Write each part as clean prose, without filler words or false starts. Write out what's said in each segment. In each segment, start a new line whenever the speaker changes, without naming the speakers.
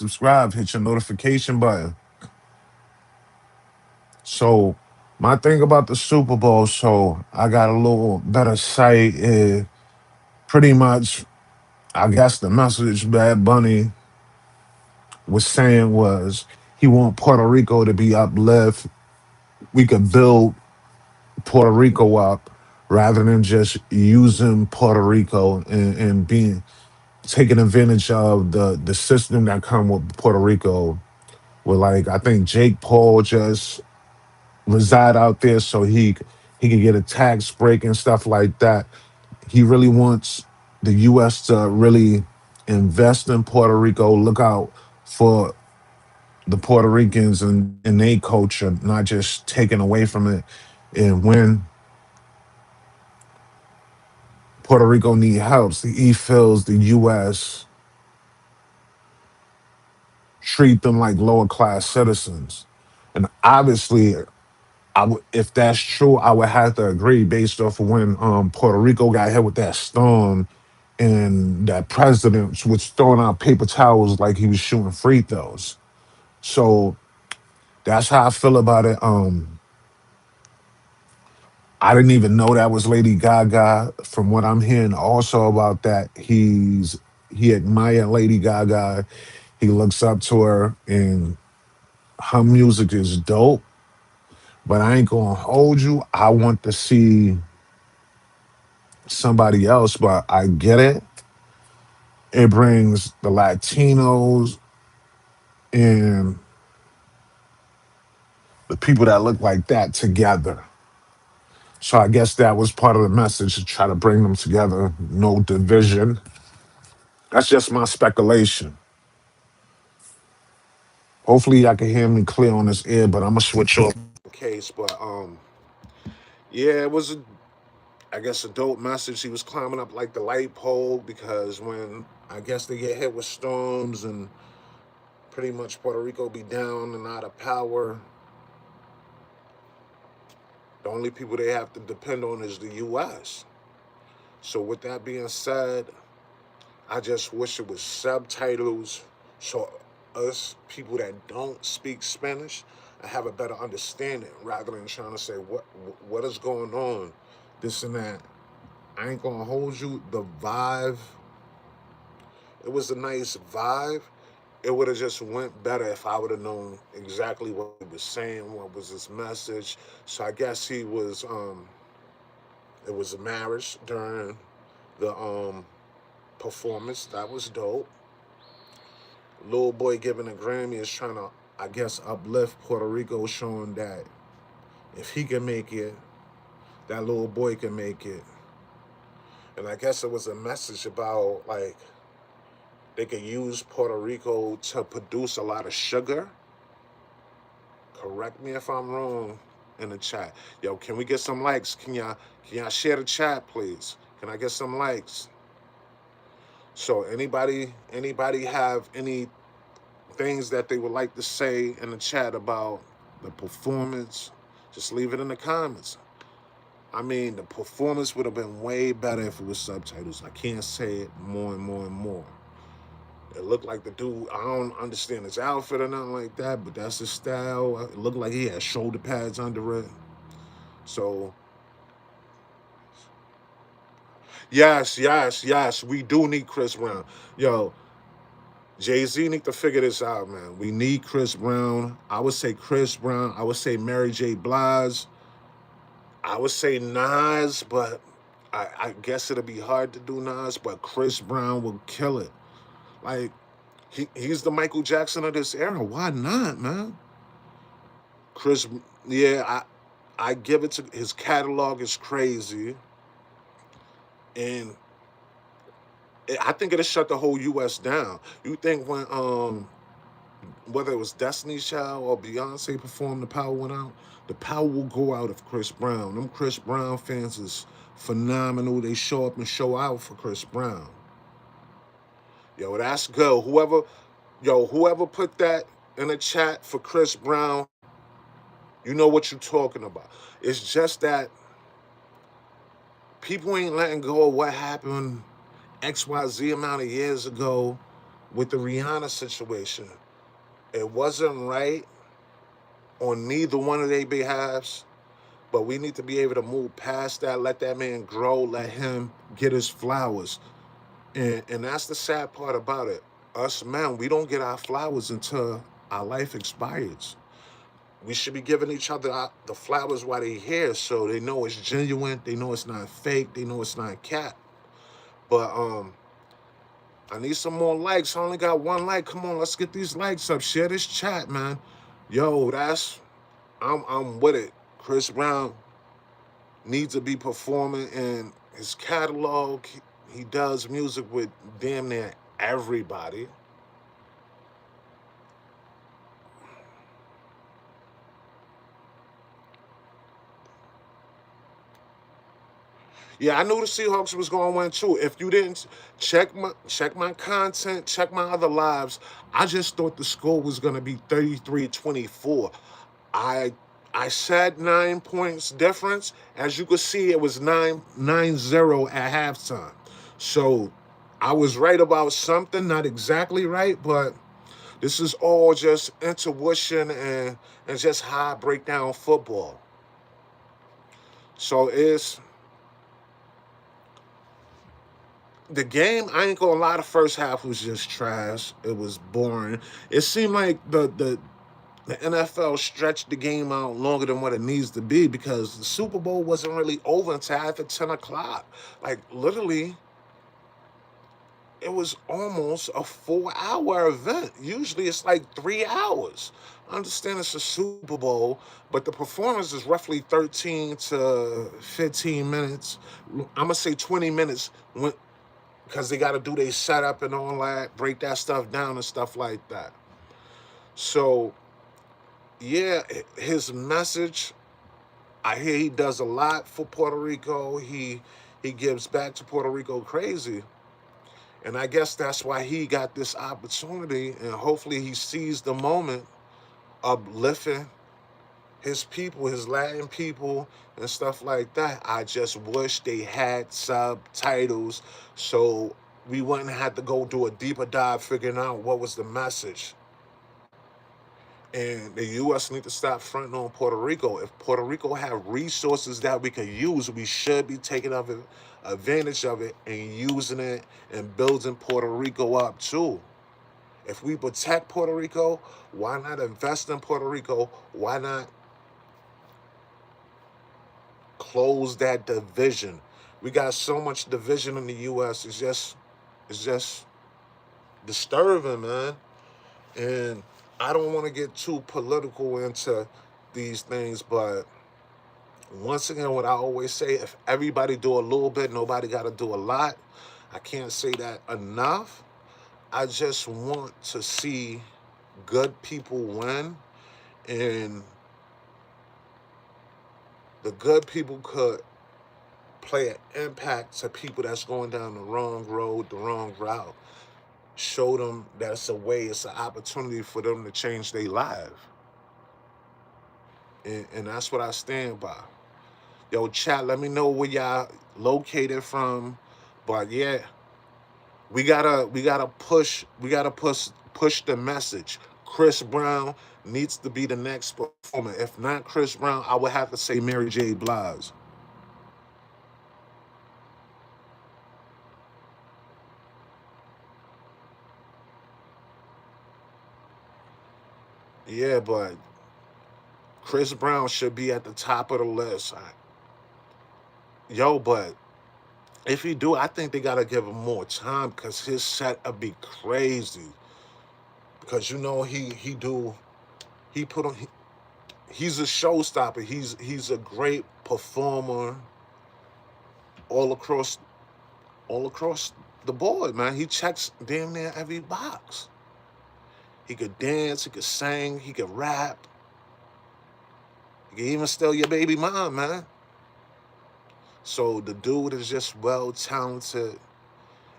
subscribe, hit your notification button. So my thing about the Super Bowl, so I got a little better sight. Pretty much, I guess the message Bad Bunny was saying was he want Puerto Rico to be uplift. We could build Puerto Rico up rather than just using Puerto Rico and being taking advantage of the system that come with Puerto Rico. With like I think Jake Paul just reside out there so he can get a tax break and stuff like that. He really wants the U.S. to really invest in Puerto Rico. Look out for the Puerto Ricans and their culture, not just taken away from it. And when Puerto Rico need help, he feels the U.S. treat them like lower class citizens. And obviously, if that's true, I would have to agree based off of when Puerto Rico got hit with that storm and that president was throwing out paper towels like he was shooting free throws. So that's how I feel about it. I didn't even know that was Lady Gaga. From what I'm hearing also about that, he admired Lady Gaga. He looks up to her and her music is dope. But I ain't gonna hold you. I want to see somebody else, but I get it. It brings the Latinos and the people that look like that together. So I guess that was part of the message to try to bring them together. No division. That's just my speculation. Hopefully, y'all can hear me clear on this air, but I'm gonna switch off the case. But yeah, it was I guess a dope message. He was climbing up like the light pole because when I guess they get hit with storms and pretty much Puerto Rico be down and out of power, the only people they have to depend on is the U.S. So with that being said, I just wish it was subtitles so us people that don't speak Spanish have a better understanding rather than trying to say what is going on, this and that. I ain't gonna hold you. The vibe, it was a nice vibe. It would have just went better if I would have known exactly what he was saying, what was his message. So I guess he was it was a marriage during the performance. That was dope. Little boy giving a Grammy is trying to, I guess, uplift Puerto Rico, showing that if he can make it, that little boy can make it. And I guess it was a message about like they could use Puerto Rico to produce a lot of sugar. Correct me if I'm wrong in the chat. Yo, can we get some likes? Can y'all share the chat, please? Can I get some likes? So anybody have any things that they would like to say in the chat about the performance? Just leave it in the comments. I mean, the performance would have been way better if it was subtitles. I can't say it more and more and more. It looked like the dude, I don't understand his outfit or nothing like that, but that's his style. It looked like he had shoulder pads under it. So, yes, we do need Chris Brown. Yo, Jay-Z need to figure this out, man. We need Chris Brown. I would say Chris Brown. I would say Mary J. Blige. I would say Nas, but I guess it'll be hard to do Nas, but Chris Brown will kill it. Like, he's the Michael Jackson of this era. Why not, man? Chris, yeah, I give it to his catalog is crazy, and I think it'll shut the whole U.S. down. You think when whether it was Destiny's Child or Beyonce performed, the power went out. The power will go out of Chris Brown. Them Chris Brown fans is phenomenal. They show up and show out for Chris Brown. Yo, that's good. Whoever put that in the chat for Chris Brown, you know what you're talking about. It's just that people ain't letting go of what happened XYZ amount of years ago. with the Rihanna situation. It wasn't right on neither one of their behalves, but we need to be able to move past that, let that man grow, let him get his flowers. And that's the sad part about it. Us men, we don't get our flowers until our life expires. We should be giving each other the flowers while they're here, so they know it's genuine, they know it's not fake, they know it's not cat. But I need some more likes. I only got one like. Come on, let's get these likes up. Share this chat, man. Yo, I'm with it. Chris Brown needs to be performing in his catalog. He does music with damn near everybody. Yeah, I knew the Seahawks was going to win too. If you didn't check my content, check my other lives, I just thought the score was going to be 33-24. I I said 9 points difference. As you could see, it was 9-0 at halftime. So I was right about something, not exactly right, but this is all just intuition and just how I break down football. So it's the game. I ain't gonna lie, the first half was just trash. It was boring. It seemed like the NFL stretched the game out longer than what it needs to be because the Super Bowl wasn't really over until after 10 o'clock. Like, literally, it was almost a 4 hour event. Usually it's like 3 hours. I understand it's a Super Bowl, but the performance is roughly 13 to 15 minutes. I'm going to say 20 minutes because they got to do their setup and all that, break that stuff down and stuff like that. So, yeah, his message, I hear he does a lot for Puerto Rico. He gives back to Puerto Rico crazy. And I guess that's why he got this opportunity, and hopefully he sees the moment of lifting his people, his Latin people, and stuff like that. I just wish they had subtitles so we wouldn't have to go do a deeper dive figuring out what was the message. And the U.S. need to stop fronting on Puerto Rico. If Puerto Rico have resources that we could use, we should be taking advantage of it and using it and building Puerto Rico up too. If we protect Puerto Rico, why not invest in Puerto Rico? Why not close that division? We got so much division in the U.S. It's just disturbing, man. And I don't want to get too political into these things, but once again, what I always say, if everybody do a little bit, nobody got to do a lot. I can't say that enough. I just want to see good people win, and the good people could play an impact to people that's going down the wrong road, the wrong route. Show them that's a way, it's an opportunity for them to change their life. And that's what I stand by. Yo, chat, let me know where y'all located from. But yeah, we gotta push the message. Chris Brown needs to be the next performer. If not Chris Brown, I would have to say Mary J. Blige. Yeah, but Chris Brown should be at the top of the list. Yo, but if he do, I think they gotta give him more time because his set would be crazy. Because he put on he's a showstopper. He's a great performer all across all across the board, man. He checks damn near every box. He could dance, he could sing, he could rap, he could even steal your baby mom, man. So the dude is just well talented,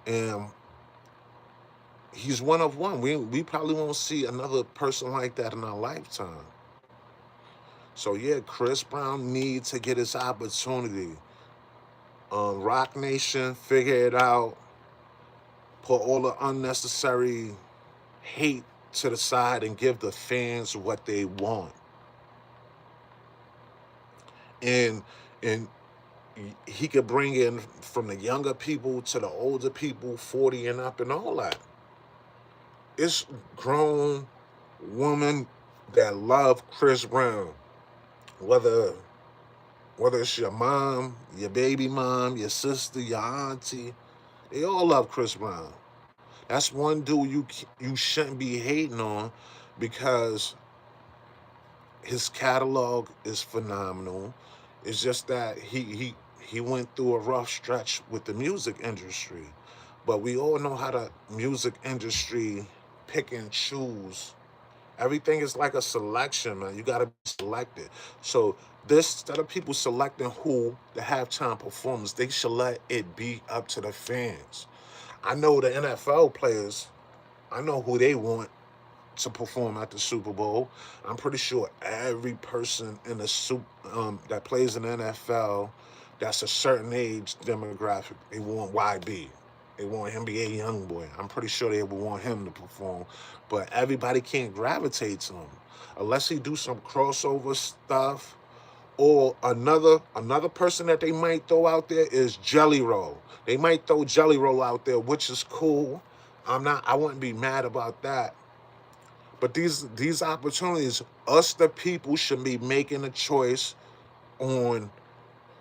and he's one of one. We probably won't see another person like that in our lifetime. So yeah, Chris Brown needs to get his opportunity. Rock Nation, figure it out. Put all the unnecessary hate to the side and give the fans what they want. And and he could bring in from the younger people to the older people, 40 and up and all that. It's grown women that love Chris Brown. Whether whether it's your mom, your baby mom, your sister, your auntie, they all love Chris Brown. That's one dude you shouldn't be hating on because his catalog is phenomenal. It's just that he went through a rough stretch with the music industry. But we all know how the music industry pick and choose. Everything is like a selection, man. You gotta be selected. So this instead of people selecting who the halftime performers, they should let it be up to the fans. I know the NFL players, I know who they want to perform at the Super Bowl. I'm pretty sure every person in the that plays in the NFL that's a certain age demographic, they want YB. They want NBA YoungBoy. I'm pretty sure they would want him to perform, but everybody can't gravitate to him unless he do some crossover stuff. Or another person that they might throw out there is Jelly Roll. They might throw Jelly Roll out there, which is cool. I wouldn't be mad about that. But these opportunities, us the people should be making a choice on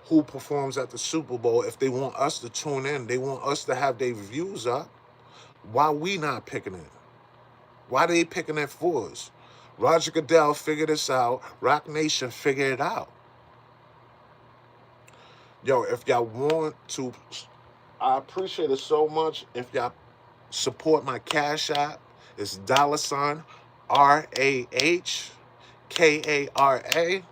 who performs at the Super Bowl. If they want us to tune in, they want us to have their views up. Why we not picking it? Why they picking it for us? Roger Goodell figured this out. Rock Nation figured it out. Yo, if y'all want to, I appreciate it so much. If y'all support my Cash App, it's $ RAHKARA.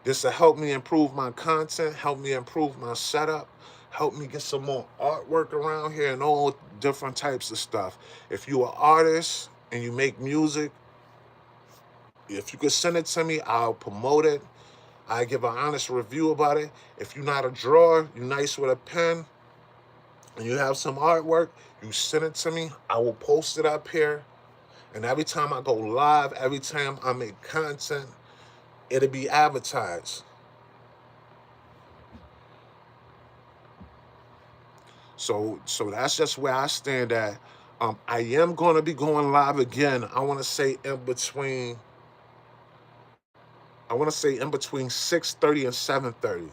This will help me improve my content, help me improve my setup, help me get some more artwork around here and all different types of stuff. If you're an artist and you make music, if you could send it to me, I'll promote it. I give an honest review about it. If you're not a drawer, you're nice with a pen, and you have some artwork, you send it to me. I will post it up here. And every time I go live, every time I make content, it'll be advertised. So that's just where I stand at. I am going to be going live again. I want to say in between 6:30 and 7:30.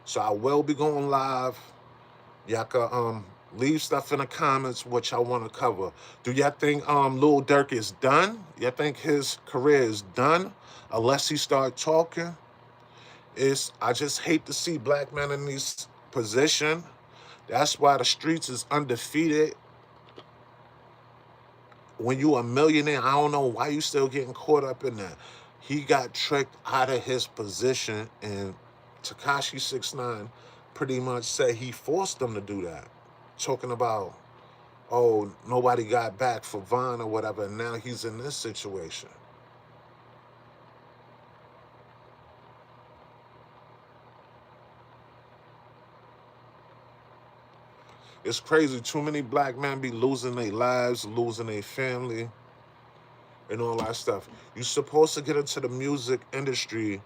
So I will be going live. Y'all can leave stuff in the comments what y'all want to cover. Do y'all think Lil Durk is done? Y'all think his career is done unless he start talking? I just hate to see black men in this position. That's why the streets is undefeated. When you a millionaire, I don't know why you still getting caught up in that. He got tricked out of his position, and Tekashi 6ix9ine pretty much said he forced them to do that. Talking about, oh, nobody got back for Von or whatever, and now he's in this situation. It's crazy. Too many black men be losing their lives, losing their family, and all that stuff. You're supposed to get into the music industry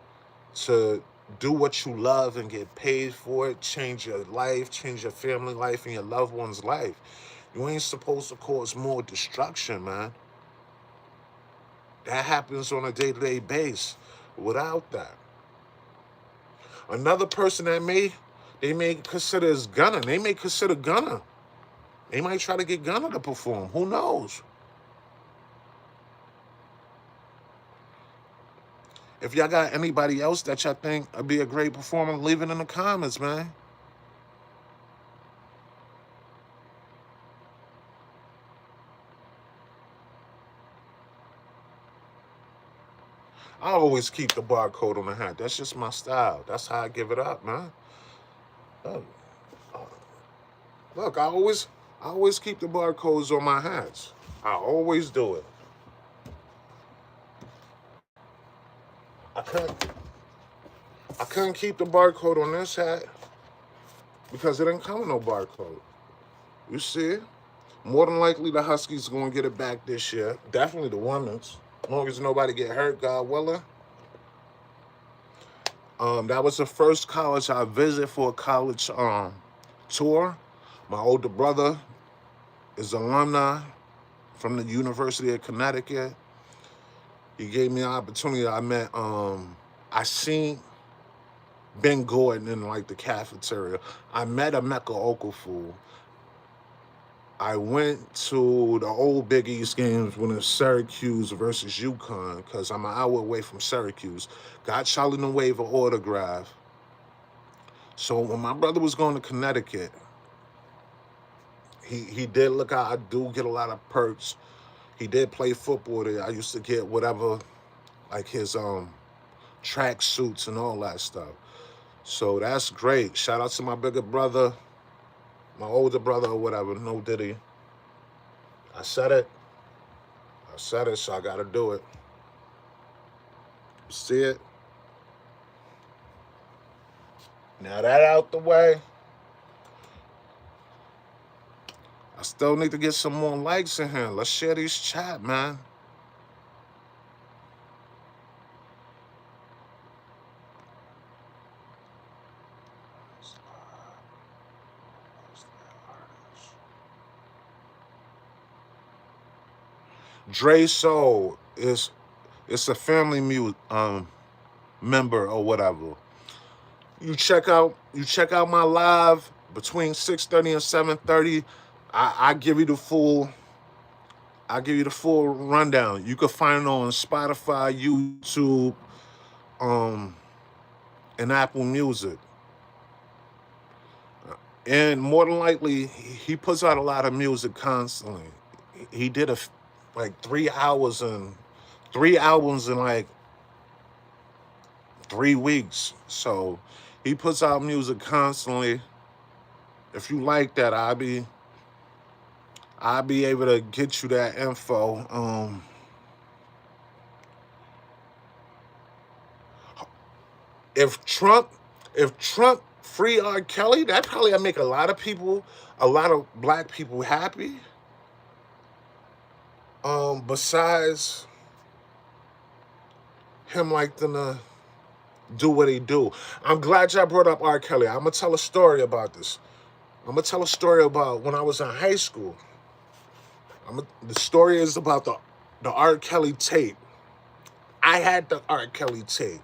to do what you love and get paid for it, change your life, change your family life and your loved one's life. You ain't supposed to cause more destruction, man. That happens on a day-to-day basis. Without that, another person that they may consider is Gunna. They may consider Gunna. They might try to get Gunna to perform. Who knows? If y'all got anybody else that y'all think would be a great performer, leave it in the comments, man. I always keep the barcode on the hat. That's just my style. That's how I give it up, man. Look, I always keep the barcodes on my hats. I always do it. I couldn't keep the barcode on this hat because it didn't come with no barcode. You see it? More than likely, the Huskies going to get it back this year. Definitely the women's. As long as nobody get hurt, God willing. That was the first college I visited for a college tour. My older brother is alumni from the University of Connecticut. He gave me an opportunity. I seen Ben Gordon in like the cafeteria. I met Emeka Okafor. I went to the old Big East games when it's Syracuse versus UConn because I'm an hour away from Syracuse. Got Charlie the Wave an autograph. So when my brother was going to Connecticut, he did look out. I do get a lot of perks. He did play football there. I used to get whatever, like his track suits and all that stuff. So that's great. Shout out to my bigger brother, my older brother or whatever. No Diddy. I said it. So I gotta do it. See it? Now that out the way, I still need to get some more likes in here. Let's share these chat, man. Dre Soul is it's a family member or whatever. You check out my live between 6:30 and 7:30. I give you the full rundown. You can find it on Spotify, YouTube, and Apple Music. And more than likely, he puts out a lot of music constantly. He did like 3 hours and 3 albums in like 3 weeks. So he puts out music constantly. If you like that, I'll be able to get you that info. If Trump free R. Kelly, that probably make a lot of black people happy. Besides him like to do what he do. I'm glad y'all brought up R. Kelly. I'm gonna tell a story about this. I'm gonna tell a story about when I was in high school. The story is about the R. Kelly tape. I had the R. Kelly tape.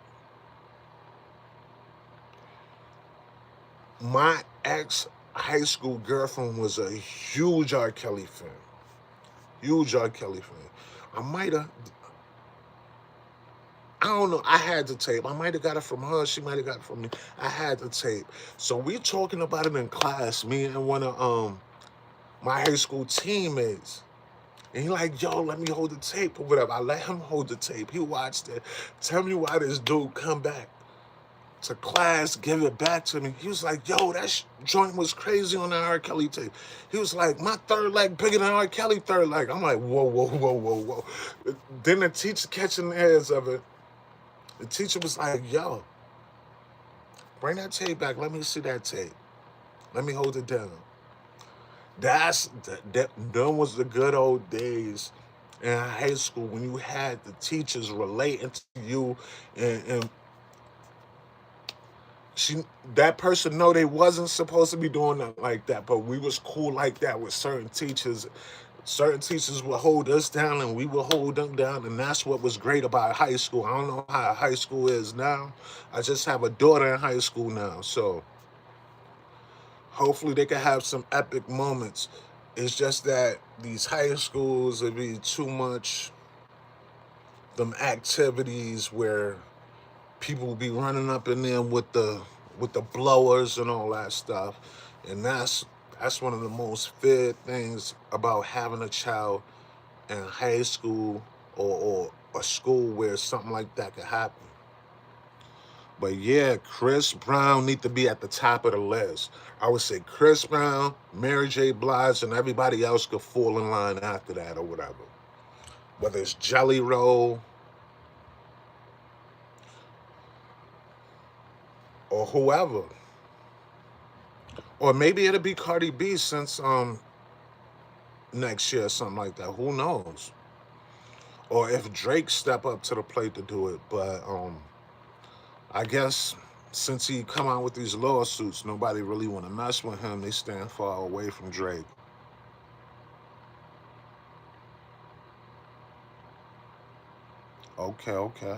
My ex high school girlfriend was a huge R. Kelly fan. Huge R. Kelly fan. I don't know. I had the tape. I might have got it from her. She might have got it from me. I had the tape. So we talking about it in class, me and one of my high school teammates. And he like, yo, let me hold the tape or whatever. I let him hold the tape. He watched it. Tell me why this dude come back to class, give it back to me. He was like, yo, that joint was crazy on that R. Kelly tape. He was like, my third leg bigger than R. Kelly third leg. I'm like, whoa, whoa, whoa, whoa, whoa. Then the teacher catching the heads of it. The teacher was like, yo, bring that tape back. Let me see that tape. Let me hold it down. That was the good old days in high school when you had the teachers relating to you and that person know they wasn't supposed to be doing nothing like that, but we was cool like that with certain teachers. Certain teachers would hold us down and we would hold them down, and that's what was great about high school. I don't know how high school is now. I just have a daughter in high school now, so hopefully they can have some epic moments. It's just that these high schools would be too much them activities where people will be running up in there with the blowers and all that stuff, and that's one of the most feared things about having a child in high school or a school where something like that could happen. But yeah, Chris Brown need to be at the top of the list. I would say Chris Brown, Mary J. Blige, and everybody else could fall in line after that or whatever. Whether it's Jelly Roll or whoever. Or maybe it'll be Cardi B since next year or something like that. Who knows? Or if Drake step up to the plate to do it. But I guess since he come out with these lawsuits, nobody really want to mess with him. They stand far away from Drake. Okay, okay.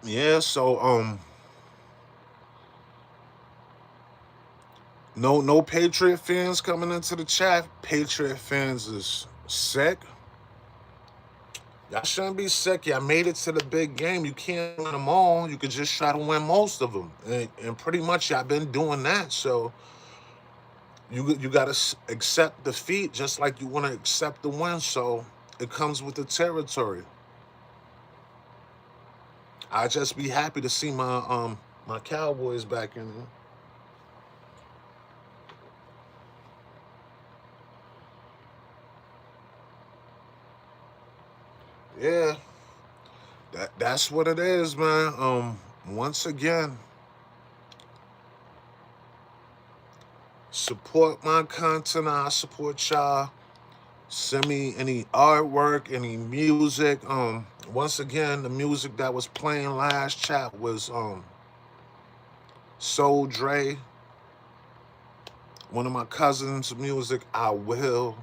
Yeah, so no Patriot fans coming into the chat. Patriot fans is sick. Y'all shouldn't be sick. Y'all made it to the big game. You can't win them all. You could just try to win most of them. And pretty much y'all been doing that. So you got to accept defeat just like you want to accept the win. So it comes with the territory. I just be happy to see my Cowboys back in there. Yeah, that's what it is, man. Once again, support my content. I support y'all. Send me any artwork, any music. Once again, the music that was playing last chat was Soul Dre, one of my cousins' music. I will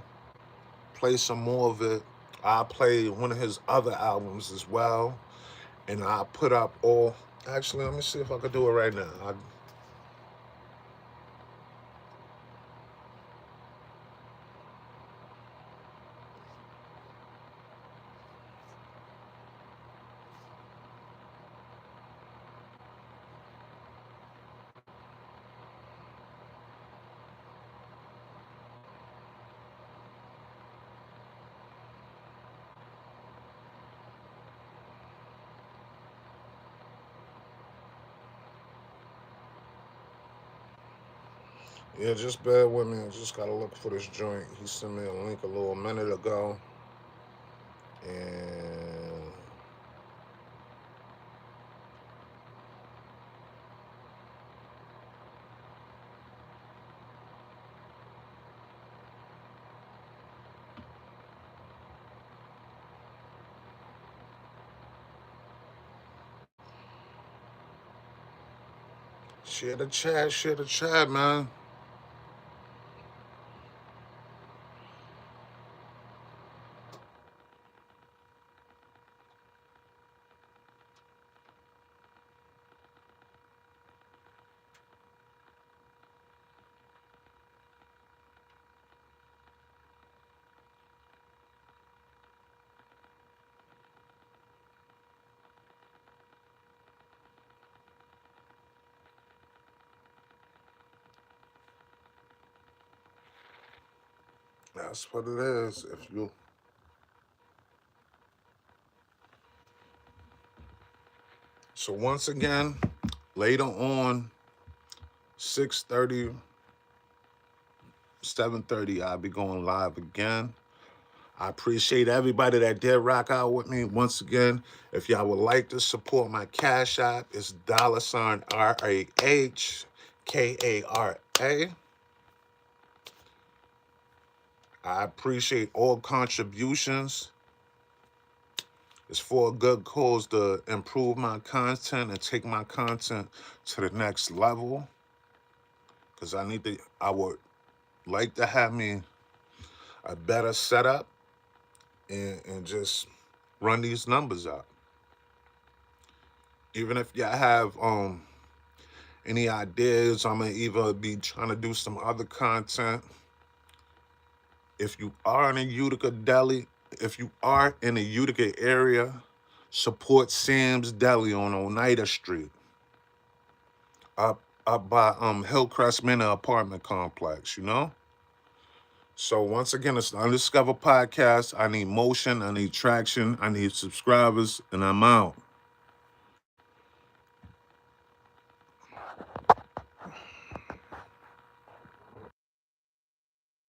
play some more of it. I play one of his other albums as well, and I put up all. Actually, let me see if I could do it right now. Yeah, just bear with me. I just gotta look for this joint. He sent me a link a little minute ago, and share the chat, man. That's what it is. If you So once again, later on, 6:30, 7:30, I'll be going live again. I appreciate everybody that did rock out with me. Once again, if y'all would like to support my Cash App, it's $RAHKARA. I appreciate all contributions. It's for a good cause to improve my content and take my content to the next level. Because I would like to have me a better setup and just run these numbers up. Even if y'all have any ideas, I'm gonna either be trying to do some other content. If you are in a Utica Deli, if you are in the Utica area, support Sam's Deli on Oneida Street, up by Hillcrest Manor apartment complex, you know? So once again, it's the Undiscovered Podcast. I need motion, I need traction, I need subscribers, and I'm out.